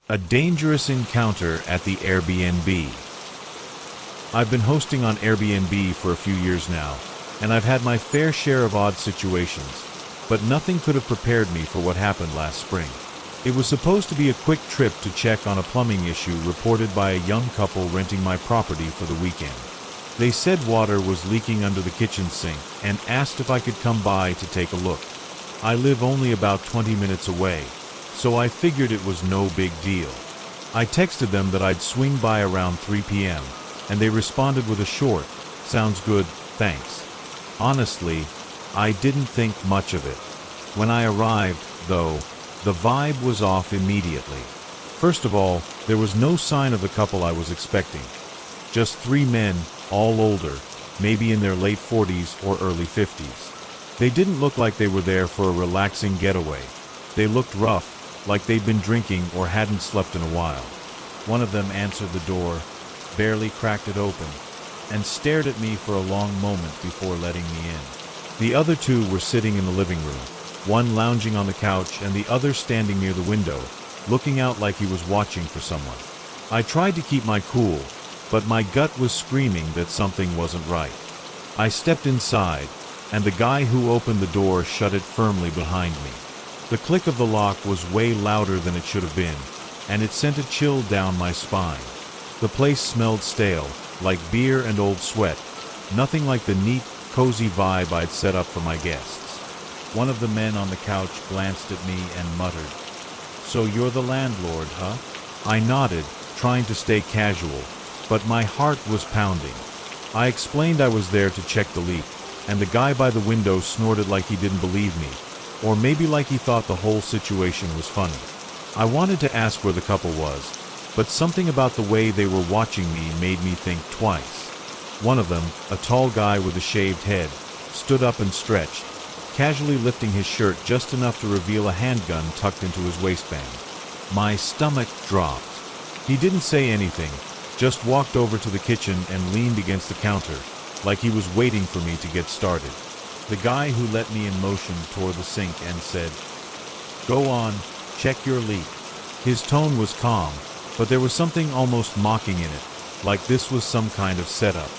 A dangerous encounter at the Airbnb. I've been hosting on Airbnb for a few years now, and I've had my fair share of odd situations, but nothing could have prepared me for what happened last spring. It was supposed to be a quick trip to check on a plumbing issue reported by a young couple renting my property for the weekend. They said water was leaking under the kitchen sink and asked if I could come by to take a look. I live only about 20 minutes away, so I figured it was no big deal. I texted them that I'd swing by around 3 p.m., and they responded with a short, "Sounds good, thanks." Honestly, I didn't think much of it. When I arrived, though, the vibe was off immediately. First of all, there was no sign of the couple I was expecting. Just three men, all older, maybe in their late 40s or early 50s. They didn't look like they were there for a relaxing getaway. They looked rough, like they'd been drinking or hadn't slept in a while. One of them answered the door, barely cracked it open, and stared at me for a long moment before letting me in. The other two were sitting in the living room, one lounging on the couch and the other standing near the window, looking out like he was watching for someone. I tried to keep my cool, but my gut was screaming that something wasn't right. I stepped inside, and the guy who opened the door shut it firmly behind me. The click of the lock was way louder than it should have been, and it sent a chill down my spine. The place smelled stale, like beer and old sweat, nothing like the neat, cozy vibe I'd set up for my guests. One of the men on the couch glanced at me and muttered, "So you're the landlord, huh?" I nodded, trying to stay casual, but my heart was pounding. I explained I was there to check the leak, and the guy by the window snorted like he didn't believe me, or maybe like he thought the whole situation was funny. I wanted to ask where the couple was, but something about the way they were watching me made me think twice. One of them, a tall guy with a shaved head, stood up and stretched, casually lifting his shirt just enough to reveal a handgun tucked into his waistband. My stomach dropped. He didn't say anything, just walked over to the kitchen and leaned against the counter, like he was waiting for me to get started. The guy who let me in motioned toward the sink and said, "Go on, check your leak." His tone was calm, but there was something almost mocking in it, like this was some kind of setup.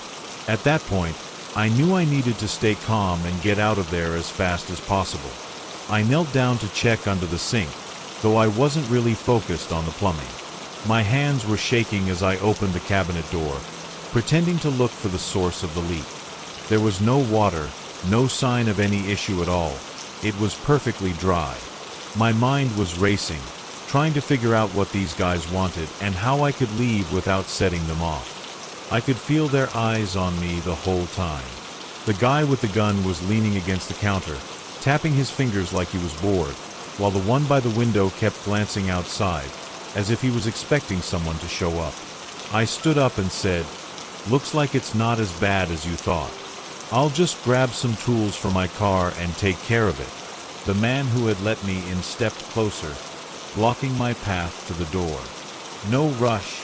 At that point, I knew I needed to stay calm and get out of there as fast as possible. I knelt down to check under the sink, though I wasn't really focused on the plumbing. My hands were shaking as I opened the cabinet door, pretending to look for the source of the leak. There was no water, no sign of any issue at all. It was perfectly dry. My mind was racing, trying to figure out what these guys wanted and how I could leave without setting them off. I could feel their eyes on me the whole time. The guy with the gun was leaning against the counter, tapping his fingers like he was bored, while the one by the window kept glancing outside, as if he was expecting someone to show up. I stood up and said, "Looks like it's not as bad as you thought. I'll just grab some tools from my car and take care of it." The man who had let me in stepped closer, blocking my path to the door. "No rush,"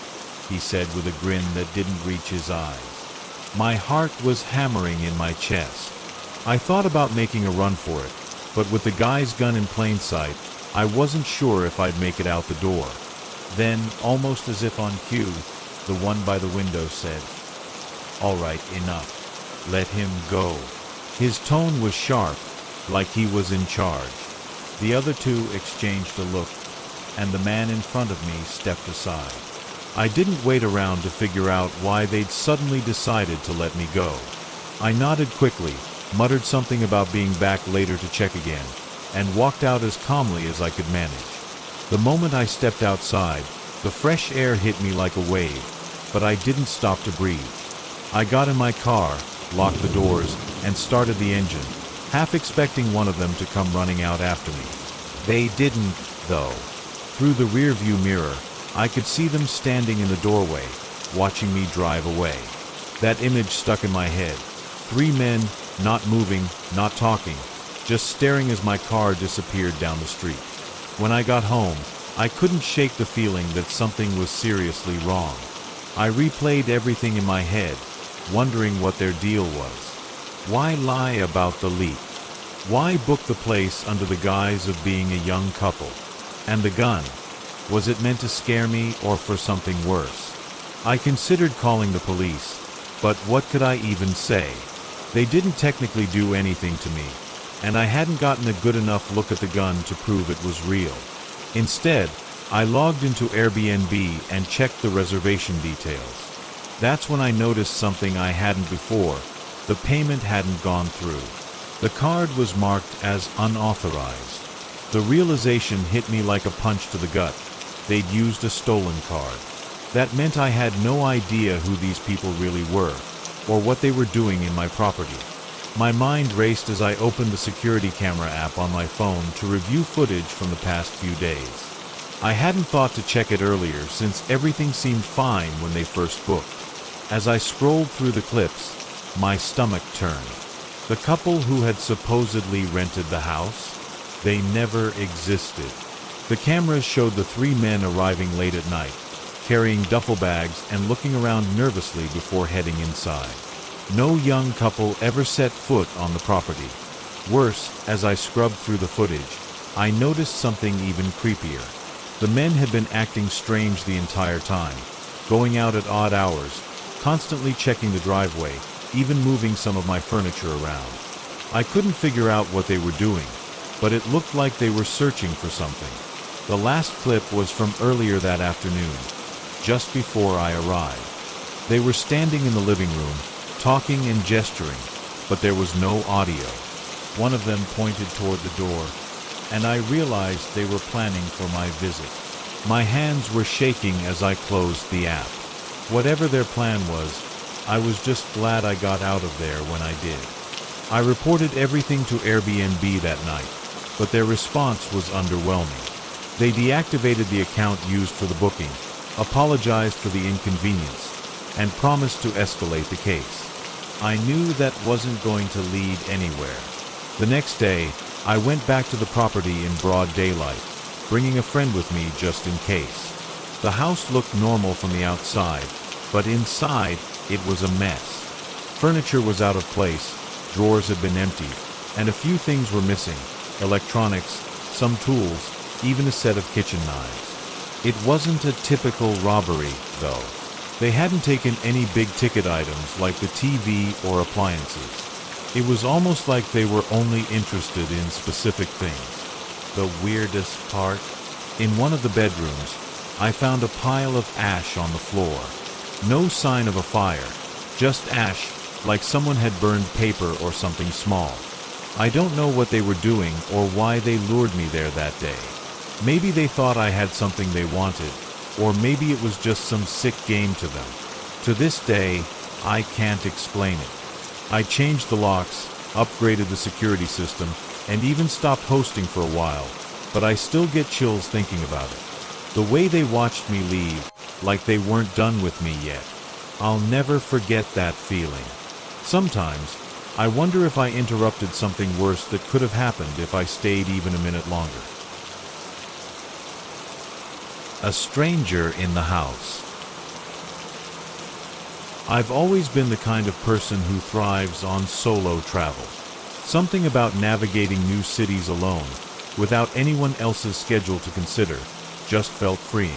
he said with a grin that didn't reach his eyes. My heart was hammering in my chest. I thought about making a run for it, but with the guy's gun in plain sight, I wasn't sure if I'd make it out the door. Then, almost as if on cue, the one by the window said, "All right, enough. Let him go." His tone was sharp, like he was in charge. The other two exchanged a look, and the man in front of me stepped aside. I didn't wait around to figure out why they'd suddenly decided to let me go. I nodded quickly, muttered something about being back later to check again, and walked out as calmly as I could manage. The moment I stepped outside, the fresh air hit me like a wave, but I didn't stop to breathe. I got in my car, locked the doors, and started the engine, half expecting one of them to come running out after me. They didn't, though. Through the rear-view mirror, I could see them standing in the doorway, watching me drive away. That image stuck in my head. Three men, not moving, not talking, just staring as my car disappeared down the street. When I got home, I couldn't shake the feeling that something was seriously wrong. I replayed everything in my head, wondering what their deal was. Why lie about the leak? Why book the place under the guise of being a young couple? And the gun? Was it meant to scare me or for something worse? I considered calling the police, but what could I even say? They didn't technically do anything to me, and I hadn't gotten a good enough look at the gun to prove it was real. Instead, I logged into Airbnb and checked the reservation details. That's when I noticed something I hadn't before. The payment hadn't gone through. The card was marked as unauthorized. The realization hit me like a punch to the gut. They'd used a stolen card. That meant I had no idea who these people really were, or what they were doing in my property. My mind raced as I opened the security camera app on my phone to review footage from the past few days. I hadn't thought to check it earlier since everything seemed fine when they first booked. As I scrolled through the clips, my stomach turned. The couple who had supposedly rented the house? They never existed. The cameras showed the three men arriving late at night, carrying duffel bags and looking around nervously before heading inside. No young couple ever set foot on the property. Worse, as I scrubbed through the footage, I noticed something even creepier. The men had been acting strange the entire time, going out at odd hours, constantly checking the driveway, even moving some of my furniture around. I couldn't figure out what they were doing, but it looked like they were searching for something. The last clip was from earlier that afternoon, just before I arrived. They were standing in the living room, talking and gesturing, but there was no audio. One of them pointed toward the door, and I realized they were planning for my visit. My hands were shaking as I closed the app. Whatever their plan was, I was just glad I got out of there when I did. I reported everything to Airbnb that night, but their response was underwhelming. They deactivated the account used for the booking, apologized for the inconvenience, and promised to escalate the case. I knew that wasn't going to lead anywhere. The next day, I went back to the property in broad daylight, bringing a friend with me just in case. The house looked normal from the outside, but inside, it was a mess. Furniture was out of place, drawers had been emptied, and a few things were missing: electronics, some tools, even a set of kitchen knives. It wasn't a typical robbery, though. They hadn't taken any big-ticket items like the TV or appliances. It was almost like they were only interested in specific things. The weirdest part? In one of the bedrooms, I found a pile of ash on the floor. No sign of a fire, just ash, like someone had burned paper or something small. I don't know what they were doing or why they lured me there that day. Maybe they thought I had something they wanted, or maybe it was just some sick game to them. To this day, I can't explain it. I changed the locks, upgraded the security system, and even stopped hosting for a while, but I still get chills thinking about it. The way they watched me leave, like they weren't done with me yet. I'll never forget that feeling. Sometimes, I wonder if I interrupted something worse that could have happened if I stayed even a minute longer. A stranger in the house. I've always been the kind of person who thrives on solo travel. Something about navigating new cities alone, without anyone else's schedule to consider, just felt freeing.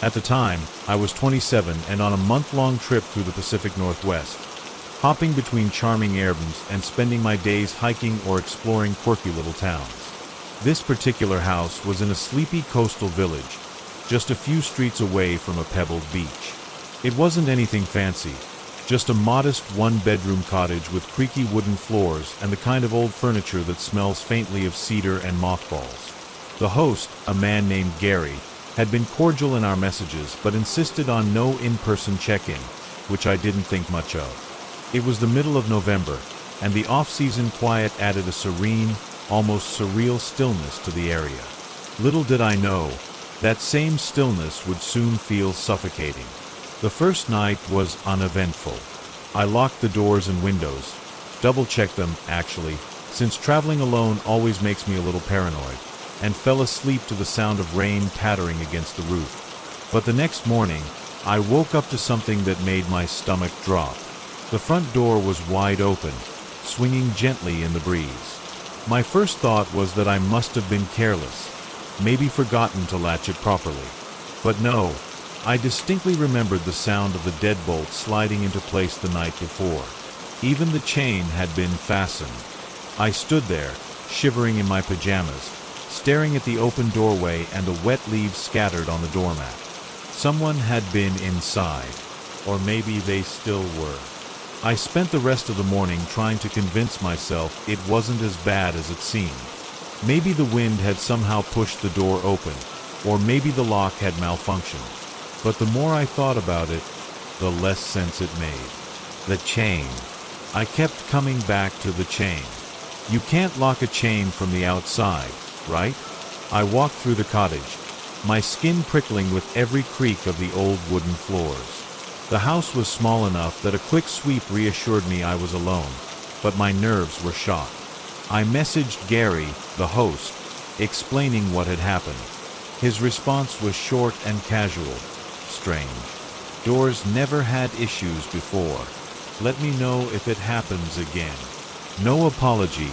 At the time, I was 27 and on a month-long trip through the Pacific Northwest, hopping between charming Airbnbs and spending my days hiking or exploring quirky little towns. This particular house was in a sleepy coastal village, just a few streets away from a pebbled beach. It wasn't anything fancy, just a modest one-bedroom cottage with creaky wooden floors and the kind of old furniture that smells faintly of cedar and mothballs. The host, a man named Gary, had been cordial in our messages but insisted on no in-person check-in, which I didn't think much of. It was the middle of November, and the off-season quiet added a serene, almost surreal stillness to the area. Little did I know, that same stillness would soon feel suffocating. The first night was uneventful. I locked the doors and windows, double-checked them, actually, since traveling alone always makes me a little paranoid, and fell asleep to the sound of rain pattering against the roof. But the next morning, I woke up to something that made my stomach drop. The front door was wide open, swinging gently in the breeze. My first thought was that I must have been careless, maybe forgotten to latch it properly. But no, I distinctly remembered the sound of the deadbolt sliding into place the night before. Even the chain had been fastened. I stood there, shivering in my pajamas, staring at the open doorway and the wet leaves scattered on the doormat. Someone had been inside, or maybe they still were. I spent the rest of the morning trying to convince myself it wasn't as bad as it seemed. Maybe the wind had somehow pushed the door open, or maybe the lock had malfunctioned. But the more I thought about it, the less sense it made. The chain. I kept coming back to the chain. You can't lock a chain from the outside, right? I walked through the cottage, my skin prickling with every creak of the old wooden floors. The house was small enough that a quick sweep reassured me I was alone, but my nerves were shot. I messaged Gary, the host, explaining what had happened. His response was short and casual. Strange. Doors never had issues before. Let me know if it happens again. No apology,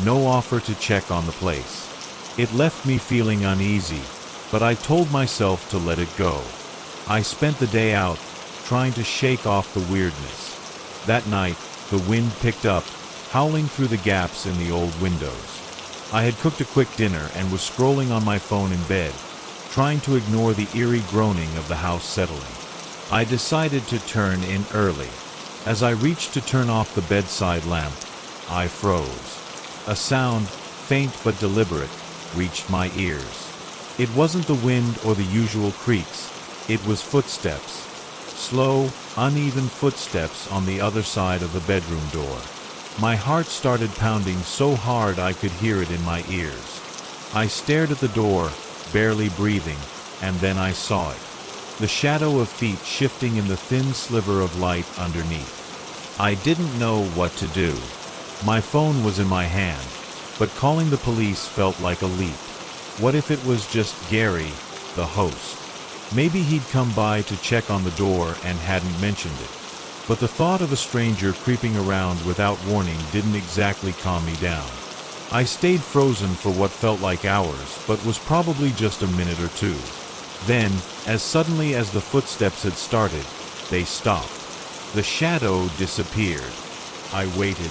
no offer to check on the place. It left me feeling uneasy, but I told myself to let it go. I spent the day out, trying to shake off the weirdness. That night, the wind picked up, howling through the gaps in the old windows. I had cooked a quick dinner and was scrolling on my phone in bed, trying to ignore the eerie groaning of the house settling. I decided to turn in early. As I reached to turn off the bedside lamp, I froze. A sound, faint but deliberate, reached my ears. It wasn't the wind or the usual creaks. It was footsteps. Slow, uneven footsteps on the other side of the bedroom door. My heart started pounding so hard I could hear it in my ears. I stared at the door, barely breathing, and then I saw it. The shadow of feet shifting in the thin sliver of light underneath. I didn't know what to do. My phone was in my hand, but calling the police felt like a leap. What if it was just Gary, the host? Maybe he'd come by to check on the door and hadn't mentioned it. But the thought of a stranger creeping around without warning didn't exactly calm me down. I stayed frozen for what felt like hours, but was probably just a minute or two. Then, as suddenly as the footsteps had started, they stopped. The shadow disappeared. I waited,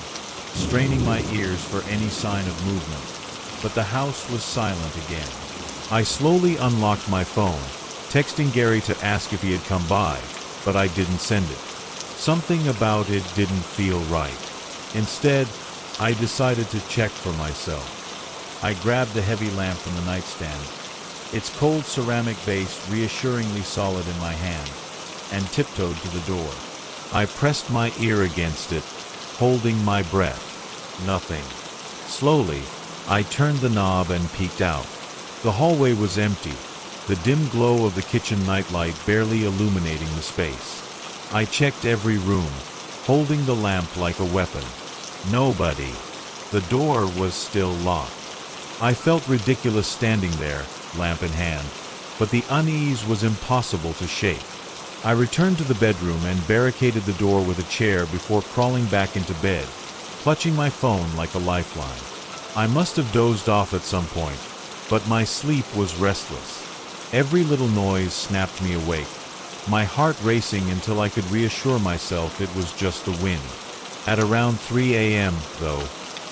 straining my ears for any sign of movement, but the house was silent again. I slowly unlocked my phone, texting Gary to ask if he had come by, but I didn't send it. Something about it didn't feel right. Instead, I decided to check for myself. I grabbed the heavy lamp from the nightstand, its cold ceramic base reassuringly solid in my hand, and tiptoed to the door. I pressed my ear against it, holding my breath. Nothing. Slowly, I turned the knob and peeked out. The hallway was empty, the dim glow of the kitchen nightlight barely illuminating the space. I checked every room, holding the lamp like a weapon. Nobody. The door was still locked. I felt ridiculous standing there, lamp in hand, but the unease was impossible to shake. I returned to the bedroom and barricaded the door with a chair before crawling back into bed, clutching my phone like a lifeline. I must have dozed off at some point, but my sleep was restless. Every little noise snapped me awake, my heart racing until I could reassure myself it was just the wind. At around 3 a.m., though,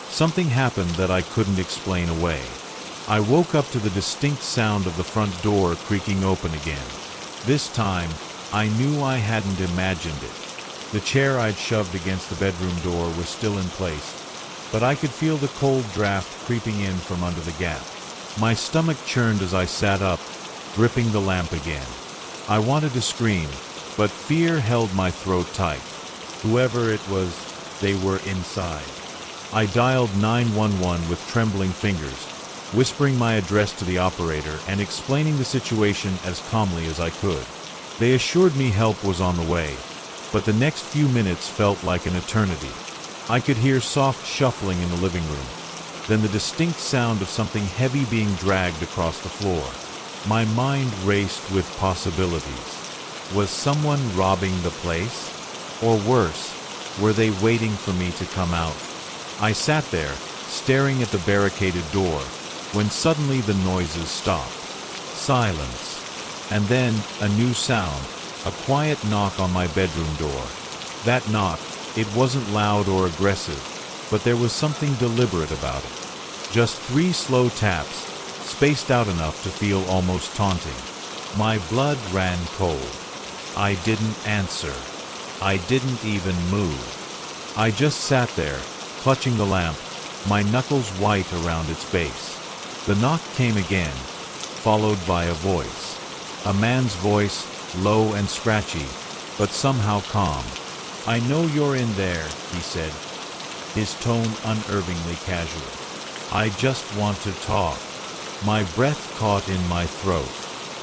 something happened that I couldn't explain away. I woke up to the distinct sound of the front door creaking open again. This time, I knew I hadn't imagined it. The chair I'd shoved against the bedroom door was still in place, but I could feel the cold draft creeping in from under the gap. My stomach churned as I sat up, gripping the lamp again. I wanted to scream, but fear held my throat tight. Whoever it was, they were inside. I dialed 911 with trembling fingers, whispering my address to the operator and explaining the situation as calmly as I could. They assured me help was on the way, but the next few minutes felt like an eternity. I could hear soft shuffling in the living room, then the distinct sound of something heavy being dragged across the floor. My mind raced with possibilities. Was someone robbing the place? Or worse, were they waiting for me to come out? I sat there, staring at the barricaded door, when suddenly the noises stopped. Silence. And then, a new sound, a quiet knock on my bedroom door. That knock, it wasn't loud or aggressive, but there was something deliberate about it. Just 3 slow taps, spaced out enough to feel almost taunting. My blood ran cold. I didn't answer. I didn't even move. I just sat there, clutching the lamp, my knuckles white around its base. The knock came again, followed by a voice. A man's voice, low and scratchy, but somehow calm. "I know you're in there," he said, his tone unnervingly casual. "I just want to talk." My breath caught in my throat.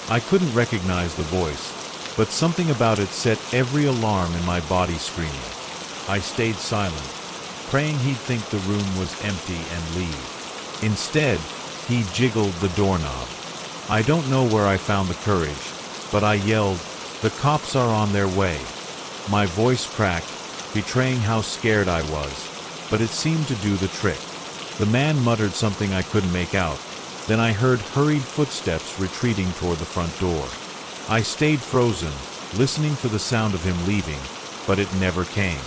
I couldn't recognize the voice, but something about it set every alarm in my body screaming. I stayed silent, praying he'd think the room was empty and leave. Instead, he jiggled the doorknob. I don't know where I found the courage, but I yelled, "The cops are on their way." My voice cracked, betraying how scared I was, but it seemed to do the trick. The man muttered something I couldn't make out. Then I heard hurried footsteps retreating toward the front door. I stayed frozen, listening for the sound of him leaving, but it never came.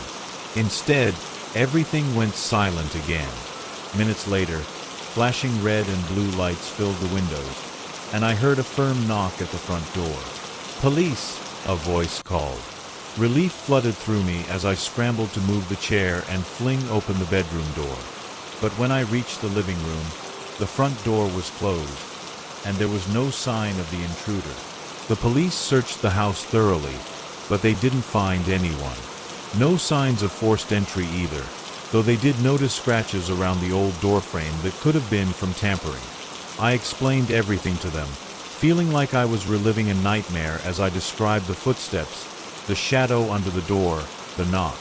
Instead, everything went silent again. Minutes later, flashing red and blue lights filled the windows, and I heard a firm knock at the front door. "Police!" a voice called. Relief flooded through me as I scrambled to move the chair and fling open the bedroom door. But when I reached the living room, the front door was closed, and there was no sign of the intruder. The police searched the house thoroughly, but they didn't find anyone. No signs of forced entry either, though they did notice scratches around the old doorframe that could have been from tampering. I explained everything to them, feeling like I was reliving a nightmare as I described the footsteps, the shadow under the door, the knock.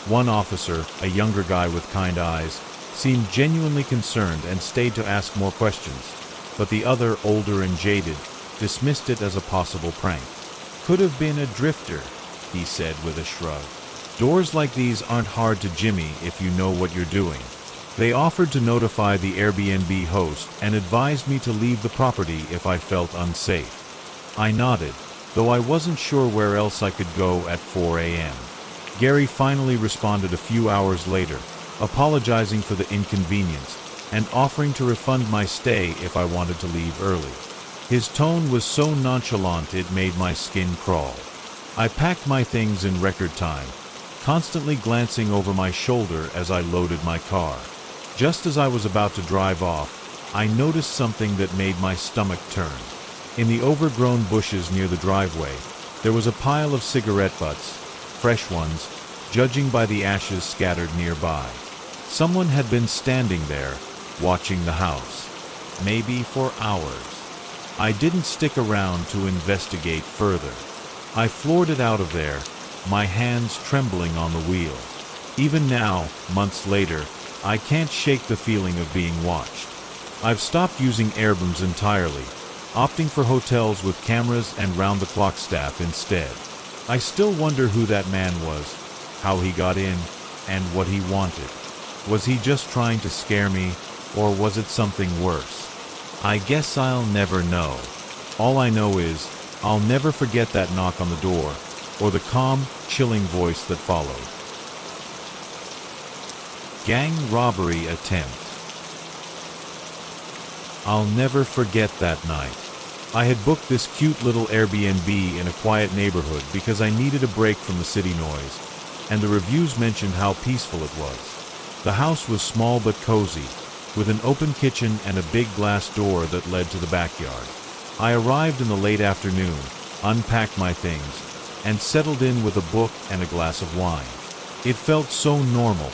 One officer, a younger guy with kind eyes, seemed genuinely concerned and stayed to ask more questions, but the other, older and jaded, dismissed it as a possible prank. "Could have been a drifter," he said with a shrug. "Doors like these aren't hard to jimmy if you know what you're doing." They offered to notify the Airbnb host and advised me to leave the property if I felt unsafe. I nodded, though I wasn't sure where else I could go at 4 a.m. Gary finally responded a few hours later, apologizing for the inconvenience and offering to refund my stay if I wanted to leave early. His tone was so nonchalant it made my skin crawl. I packed my things in record time, constantly glancing over my shoulder as I loaded my car. Just as I was about to drive off, I noticed something that made my stomach turn. In the overgrown bushes near the driveway, there was a pile of cigarette butts, fresh ones, judging by the ashes scattered nearby. Someone had been standing there, watching the house, maybe for hours. I didn't stick around to investigate further. I floored it out of there, my hands trembling on the wheel. Even now, months later, I can't shake the feeling of being watched. I've stopped using Airbnbs entirely, opting for hotels with cameras and round-the-clock staff instead. I still wonder who that man was, how he got in, and what he wanted. Was he just trying to scare me, or was it something worse? I guess I'll never know. All I know is, I'll never forget that knock on the door, or the calm, chilling voice that followed. Gang robbery attempt. I'll never forget that night. I had booked this cute little Airbnb in a quiet neighborhood because I needed a break from the city noise, and the reviews mentioned how peaceful it was. The house was small but cozy, with an open kitchen and a big glass door that led to the backyard. I arrived in the late afternoon, unpacked my things, and settled in with a book and a glass of wine. It felt so normal,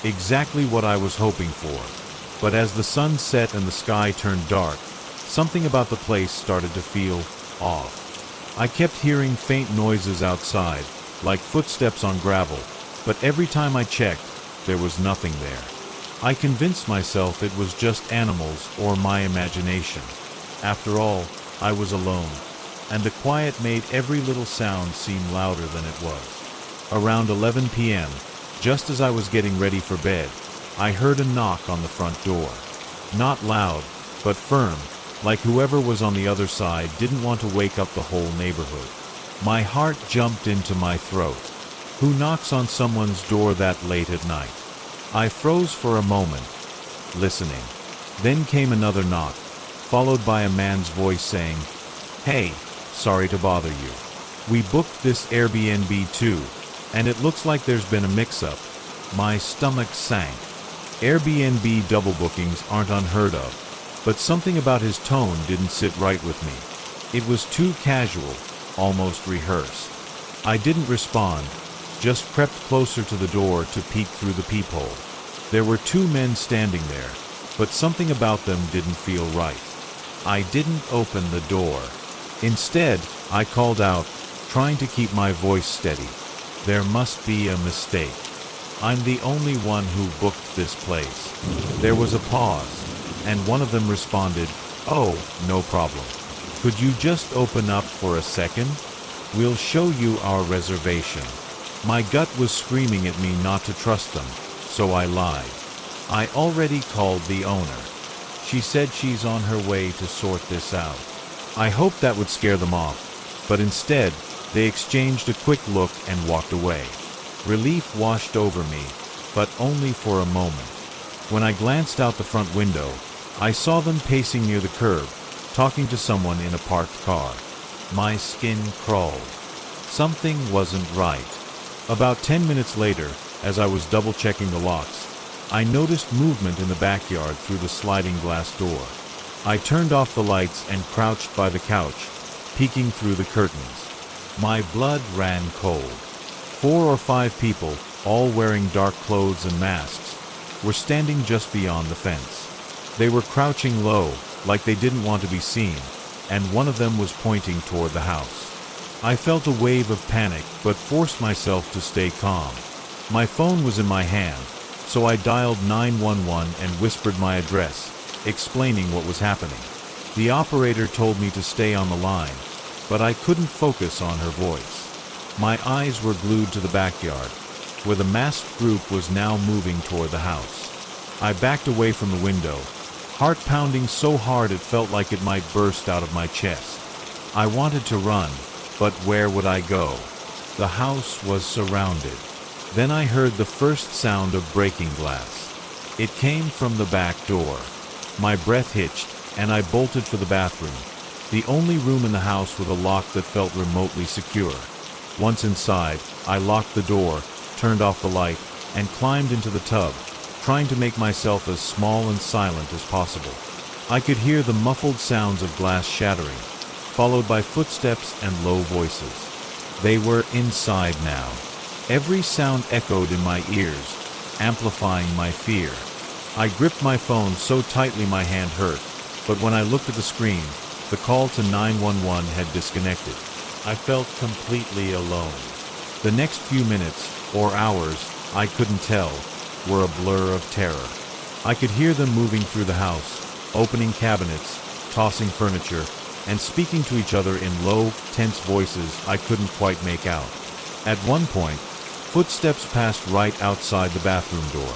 exactly what I was hoping for. But as the sun set and the sky turned dark, something about the place started to feel off. I kept hearing faint noises outside, like footsteps on gravel, but every time I checked, there was nothing there. I convinced myself it was just animals or my imagination. After all, I was alone, and the quiet made every little sound seem louder than it was. Around 11 p.m., just as I was getting ready for bed, I heard a knock on the front door. Not loud, but firm, like whoever was on the other side didn't want to wake up the whole neighborhood. My heart jumped into my throat. Who knocks on someone's door that late at night? I froze for a moment, listening. Then came another knock, followed by a man's voice saying, "Hey, sorry to bother you. We booked this Airbnb too, and it looks like there's been a mix-up." My stomach sank. Airbnb double bookings aren't unheard of, but something about his tone didn't sit right with me. It was too casual, almost rehearsed. I didn't respond, just crept closer to the door to peek through the peephole. There were two men standing there, but something about them didn't feel right. I didn't open the door. Instead, I called out, trying to keep my voice steady. "There must be a mistake. I'm the only one who booked this place." There was a pause, and one of them responded, "Oh, no problem. Could you just open up for a second? We'll show you our reservation." My gut was screaming at me not to trust them, so I lied. "I already called the owner. She said she's on her way to sort this out." I hoped that would scare them off, but instead, they exchanged a quick look and walked away. Relief washed over me, but only for a moment. When I glanced out the front window, I saw them pacing near the curb, talking to someone in a parked car. My skin crawled. Something wasn't right. About 10 minutes later, as I was double-checking the locks, I noticed movement in the backyard through the sliding glass door. I turned off the lights and crouched by the couch, peeking through the curtains. My blood ran cold. 4 or 5 people, all wearing dark clothes and masks, were standing just beyond the fence. They were crouching low, like they didn't want to be seen, and one of them was pointing toward the house. I felt a wave of panic, but forced myself to stay calm. My phone was in my hand, so I dialed 911 and whispered my address, explaining what was happening. The operator told me to stay on the line, but I couldn't focus on her voice. My eyes were glued to the backyard, where the masked group was now moving toward the house. I backed away from the window, heart pounding so hard it felt like it might burst out of my chest. I wanted to run, but where would I go? The house was surrounded. Then I heard the first sound of breaking glass. It came from the back door. My breath hitched, and I bolted for the bathroom, the only room in the house with a lock that felt remotely secure. Once inside, I locked the door, turned off the light, and climbed into the tub, trying to make myself as small and silent as possible. I could hear the muffled sounds of glass shattering, followed by footsteps and low voices. They were inside now. Every sound echoed in my ears, amplifying my fear. I gripped my phone so tightly my hand hurt, but when I looked at the screen, the call to 911 had disconnected. I felt completely alone. The next few minutes, or hours, I couldn't tell, were a blur of terror. I could hear them moving through the house, opening cabinets, tossing furniture, and speaking to each other in low, tense voices I couldn't quite make out. At one point, footsteps passed right outside the bathroom door.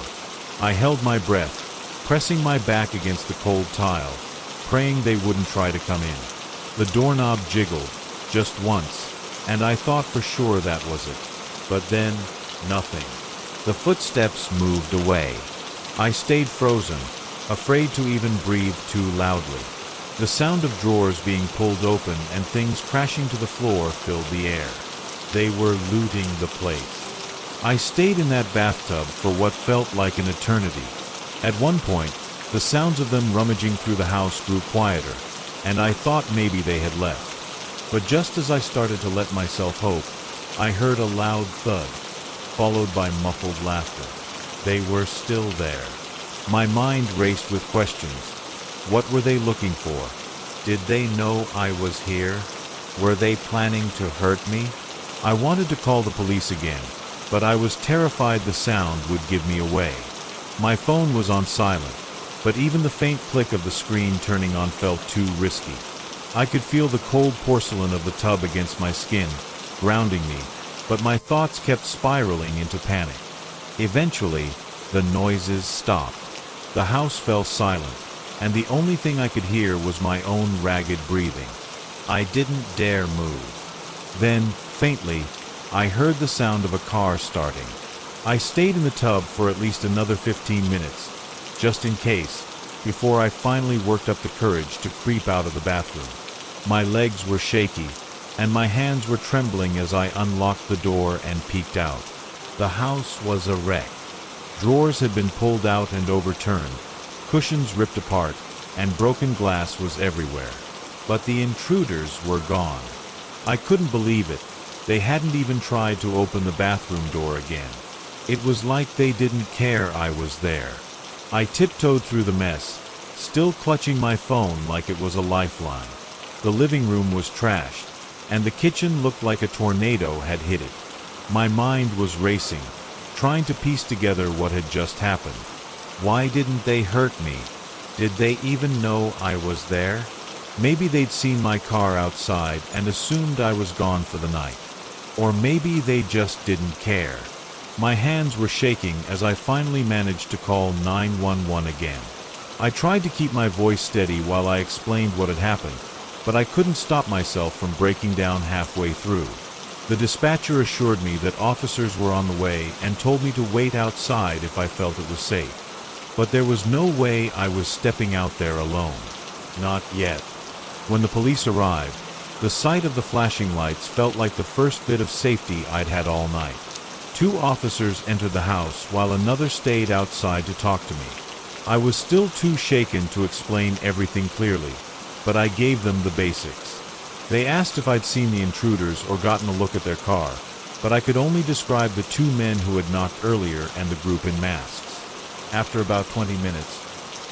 I held my breath, pressing my back against the cold tile, praying they wouldn't try to come in. The doorknob jiggled, just once, and I thought for sure that was it. But then, nothing. The footsteps moved away. I stayed frozen, afraid to even breathe too loudly. The sound of drawers being pulled open and things crashing to the floor filled the air. They were looting the place. I stayed in that bathtub for what felt like an eternity. At one point, the sounds of them rummaging through the house grew quieter, and I thought maybe they had left. But just as I started to let myself hope, I heard a loud thud, followed by muffled laughter. They were still there. My mind raced with questions. What were they looking for? Did they know I was here? Were they planning to hurt me? I wanted to call the police again, but I was terrified the sound would give me away. My phone was on silent, but even the faint click of the screen turning on felt too risky. I could feel the cold porcelain of the tub against my skin, grounding me, but my thoughts kept spiraling into panic. Eventually, the noises stopped. The house fell silent, and the only thing I could hear was my own ragged breathing. I didn't dare move. Then, faintly, I heard the sound of a car starting. I stayed in the tub for at least another 15 minutes, just in case, before I finally worked up the courage to creep out of the bathroom. My legs were shaky, and my hands were trembling as I unlocked the door and peeked out. The house was a wreck. Drawers had been pulled out and overturned, cushions ripped apart, and broken glass was everywhere. But the intruders were gone. I couldn't believe it. They hadn't even tried to open the bathroom door again. It was like they didn't care I was there. I tiptoed through the mess, still clutching my phone like it was a lifeline. The living room was trashed, and the kitchen looked like a tornado had hit it. My mind was racing, trying to piece together what had just happened. Why didn't they hurt me? Did they even know I was there? Maybe they'd seen my car outside and assumed I was gone for the night. Or maybe they just didn't care. My hands were shaking as I finally managed to call 911 again. I tried to keep my voice steady while I explained what had happened, but I couldn't stop myself from breaking down halfway through. The dispatcher assured me that officers were on the way and told me to wait outside if I felt it was safe. But there was no way I was stepping out there alone. Not yet. When the police arrived, the sight of the flashing lights felt like the first bit of safety I'd had all night. 2 officers entered the house while another stayed outside to talk to me. I was still too shaken to explain everything clearly, but I gave them the basics. They asked if I'd seen the intruders or gotten a look at their car, but I could only describe the 2 men who had knocked earlier and the group in masks. After about 20 minutes,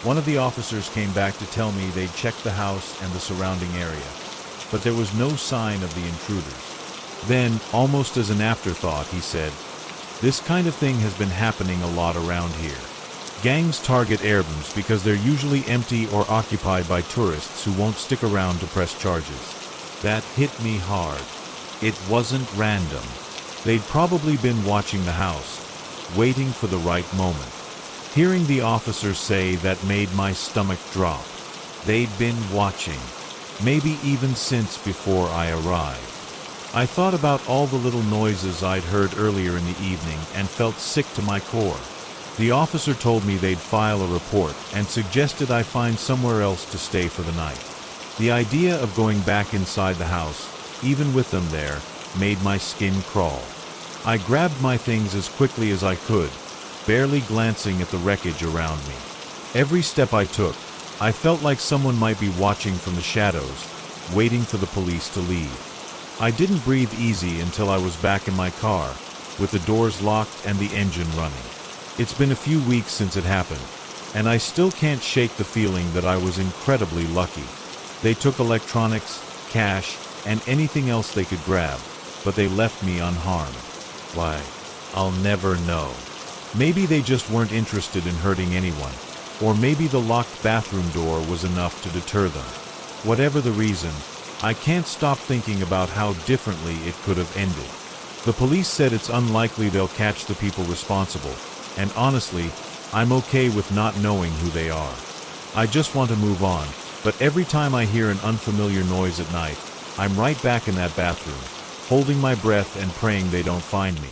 one of the officers came back to tell me they'd checked the house and the surrounding area, but there was no sign of the intruders. Then, almost as an afterthought, he said, "This kind of thing has been happening a lot around here. Gangs target Airbnbs because they're usually empty or occupied by tourists who won't stick around to press charges." That hit me hard. It wasn't random. They'd probably been watching the house, waiting for the right moment. Hearing the officers say that made my stomach drop. They'd been watching, maybe even since before I arrived. I thought about all the little noises I'd heard earlier in the evening and felt sick to my core. The officer told me they'd file a report and suggested I find somewhere else to stay for the night. The idea of going back inside the house, even with them there, made my skin crawl. I grabbed my things as quickly as I could, barely glancing at the wreckage around me. Every step I took, I felt like someone might be watching from the shadows, waiting for the police to leave. I didn't breathe easy until I was back in my car, with the doors locked and the engine running. It's been a few weeks since it happened, and I still can't shake the feeling that I was incredibly lucky. They took electronics, cash, and anything else they could grab, but they left me unharmed. Why, I'll never know. Maybe they just weren't interested in hurting anyone, or maybe the locked bathroom door was enough to deter them. Whatever the reason, I can't stop thinking about how differently it could have ended. The police said it's unlikely they'll catch the people responsible, and honestly, I'm okay with not knowing who they are. I just want to move on, but every time I hear an unfamiliar noise at night, I'm right back in that bathroom, holding my breath and praying they don't find me.